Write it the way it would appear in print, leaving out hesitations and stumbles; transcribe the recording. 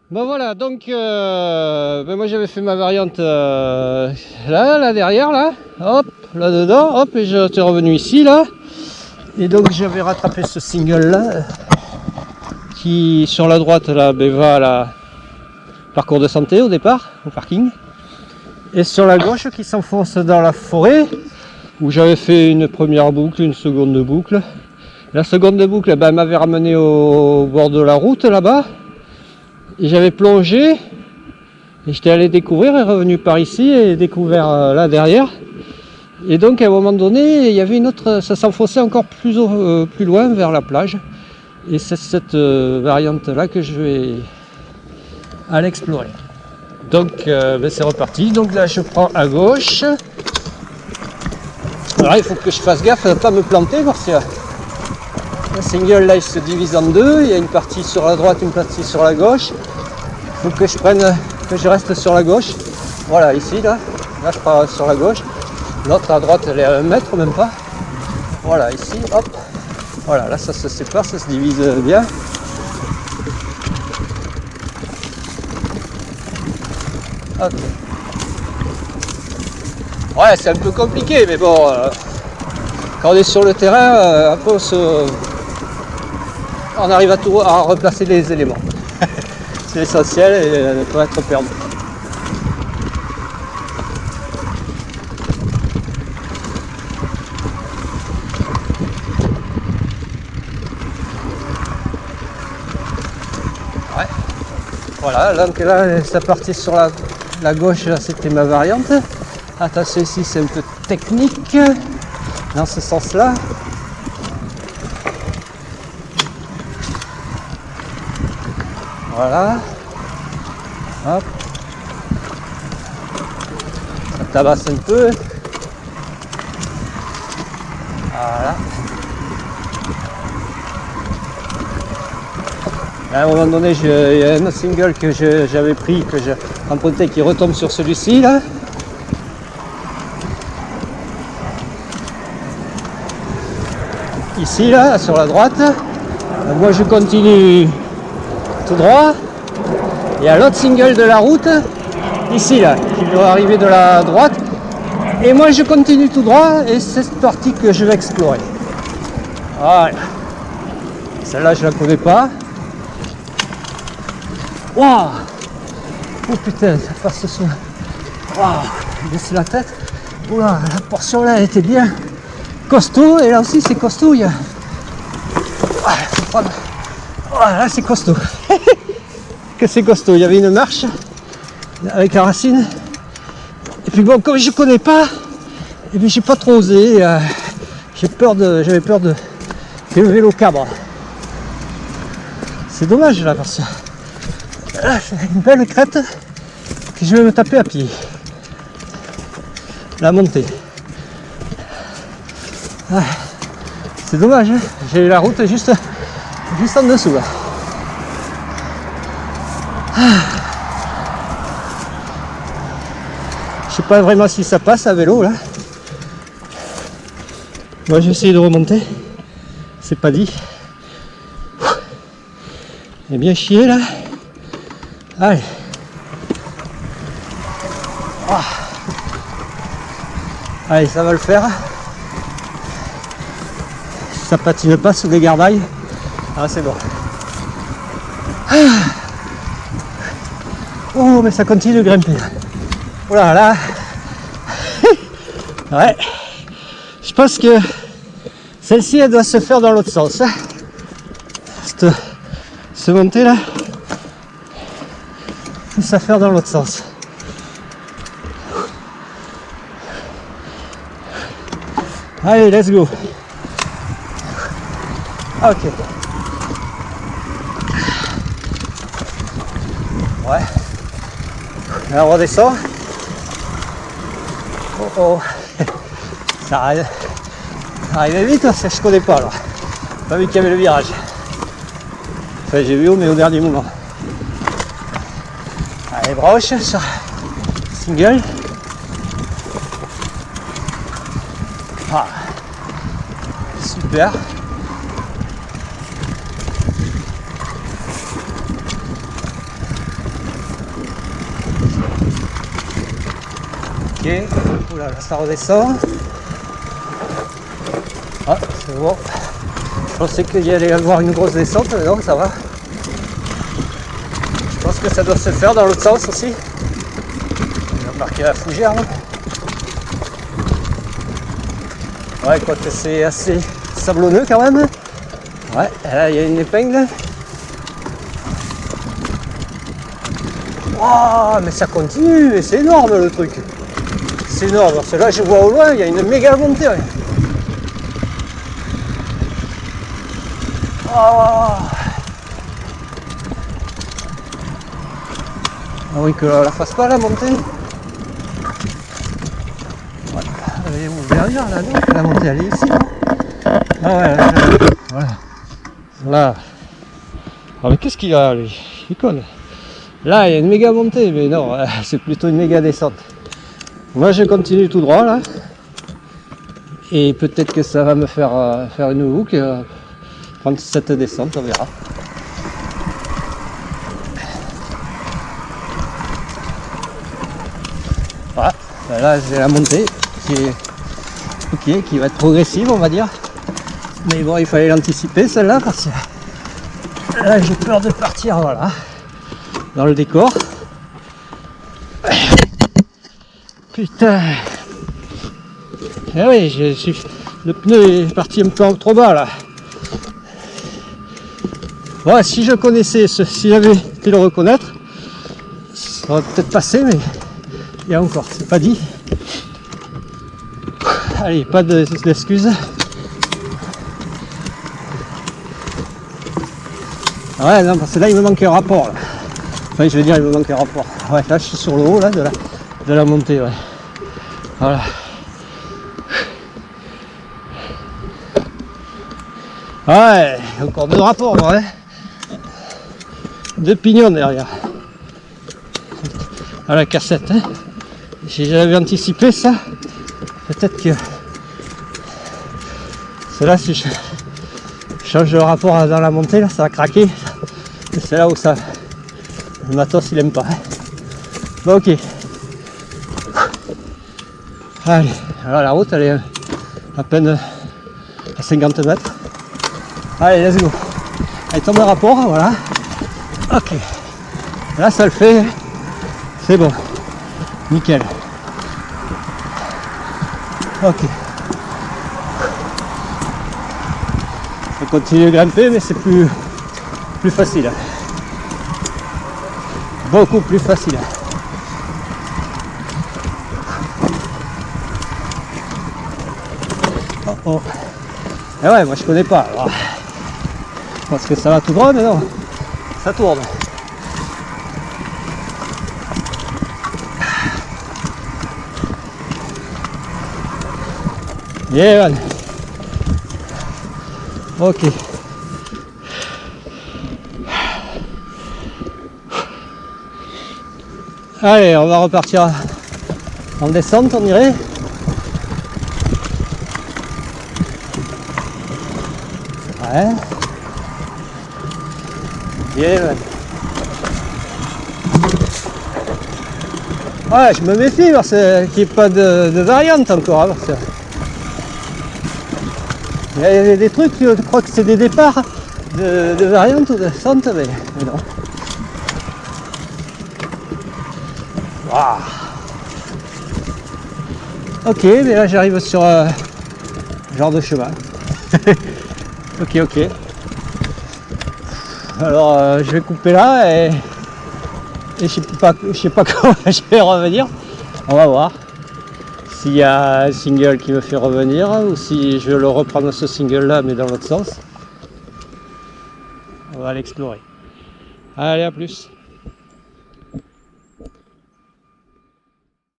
Bon voilà, donc moi j'avais fait ma variante là derrière, là, hop, là dedans, hop, et j'étais revenu ici, là. Et donc j'avais rattrapé ce single là, qui sur la droite là, va à la parcours de santé au départ, au parking. Et sur la gauche qui s'enfonce dans la forêt, où j'avais fait une première boucle, une seconde boucle. La seconde boucle, elle m'avait ramené au bord de la route là-bas. Et j'avais plongé, et j'étais allé découvrir, et revenu par ici, et découvert là derrière. Et donc à un moment donné, il y avait une autre, ça s'enfonçait encore plus loin vers la plage. Et c'est cette variante là que je vais aller explorer. Donc c'est reparti, donc là je prends à gauche. Alors il faut que je fasse gaffe à ne pas me planter, parce que le single là il se divise en deux, il y a une partie sur la droite, une partie sur la gauche. Il faut que je reste sur la gauche. Voilà, ici là je pars sur la gauche. L'autre à droite elle est à 1 mètre, même pas. Voilà, ici, hop. Voilà, là ça se sépare, ça se divise bien. Ok. Ouais, c'est un peu compliqué, mais bon, quand on est sur le terrain, après on arrive à replacer les éléments. C'est essentiel et ne pas être perdu. Ouais. Voilà, donc là, ça partit sur la gauche, là c'était ma variante. Attention, ici c'est un peu technique dans ce sens-là. Voilà. Hop. Ça tabasse un peu. Voilà. À un moment donné, il y a un single que j'avais pris, que j'ai emprunté, qui retombe sur celui-ci là. Ici là, sur la droite. Moi je continue tout droit. Il y a l'autre single de la route, ici là, qui doit arriver de la droite. Et moi je continue tout droit, et c'est cette partie que je vais explorer. Voilà. Celle-là je la connais pas. Waouh! Oh putain, ça passe sous. Waouh! Baisse la tête. Oula, la portion là elle était bien costaud, et là aussi c'est costaud. Il y a... Là c'est costaud. Que c'est costaud. Il y avait une marche avec la racine. Et puis bon, comme je connais pas, et puis j'ai pas trop osé. J'avais peur de que le vélo cabre. C'est dommage là, parce que là c'est une belle crête que je vais me taper à pied. La montée. C'est dommage, hein. J'ai la route juste en dessous là. Je sais pas vraiment si ça passe à vélo là. Moi j'ai essayé de remonter. C'est pas dit. Il est bien chié là. Allez. Allez, ça va le faire. Ça patine pas sous les gardailles. Ah, c'est bon. Oh, mais ça continue de grimper. Oh là là. Ouais. Je pense que celle-ci, elle doit se faire dans l'autre sens. Cette montée là, faut ça faire dans l'autre sens. Allez, let's go. Ok. Ouais. Alors on redescend. Oh oh. Ça arrive vite, ça je connais pas alors. Pas vu qu'il y avait le virage. Enfin j'ai vu mais au dernier moment. Allez, broche sur single. Ah. Super. Ok, oula, là ça redescend. Ah, c'est bon. Je pensais qu'il y allait y avoir une grosse descente, mais non, ça va. Je pense que ça doit se faire dans l'autre sens aussi. On va marquer la fougère là. Ouais, quoique c'est assez sablonneux quand même. Ouais, là il y a une épingle. Waouh, mais ça continue, mais c'est énorme le truc. C'est énorme, parce que là je vois au loin, il y a une méga montée. Ouais. Ah oui, que la fasse pas la montée. Ouais. Elle est où derrière là, non? La montée elle est ici. Ah ouais, là, voilà. Là. Ah mais qu'est-ce qu'il a lui? Il colle. Là il y a une méga montée, mais non, c'est plutôt une méga descente. Moi je continue tout droit là. Et peut-être que ça va me faire faire une boucle. Prendre cette descente, on verra. Voilà, ben là j'ai la montée qui est ok, qui va être progressive on va dire. Mais bon, il fallait l'anticiper celle-là parce que là j'ai peur de partir, voilà, dans le décor. Putain. Eh oui, le pneu est parti un peu trop bas là. Ouais, si je connaissais, si j'avais pu le reconnaître, ça aurait peut-être passé, mais il y a encore, c'est pas dit. Allez, pas d'excuses. Ouais, non, parce que là il me manque un rapport. Là. Enfin, je veux dire, il me manque un rapport. Ouais, là je suis sur le haut là, de la montée, ouais. Voilà. Ouais, encore deux rapports, ouais. Deux pignons derrière. À la cassette, hein. Si j'avais anticipé ça, peut-être que c'est là si je change de rapport dans la montée, là, ça va craquer. Et c'est là où ça. Le matos il aime pas. Hein. Bon ok. Allez, alors la route elle est à peine à 50 mètres. Allez, let's go. Allez, tombe le rapport, voilà. Ok. Là ça le fait. C'est bon. Nickel. Ok. Je vais continuer de grimper, mais c'est plus facile. Beaucoup plus facile. Oh oh. Et ouais, moi je connais pas. Alors. Je pense que ça va tout droit, mais non. Ça tourne. Yeah, man. Ok. Allez, on va repartir en descente, on dirait. Ouais. Yeah, man. Ouais, je me méfie parce qu'il n'y ait pas de variante encore. Hein, parce que il y a des trucs, je crois que c'est des départs de variante ou de descente, mais non. Wow. Ok, mais là j'arrive sur un genre de chemin. Ok, ok. Alors je vais couper là et je sais pas comment je vais revenir. On va voir s'il y a un single qui me fait revenir ou si je vais le reprendre ce single là mais dans l'autre sens. On va l'explorer. Allez, à plus.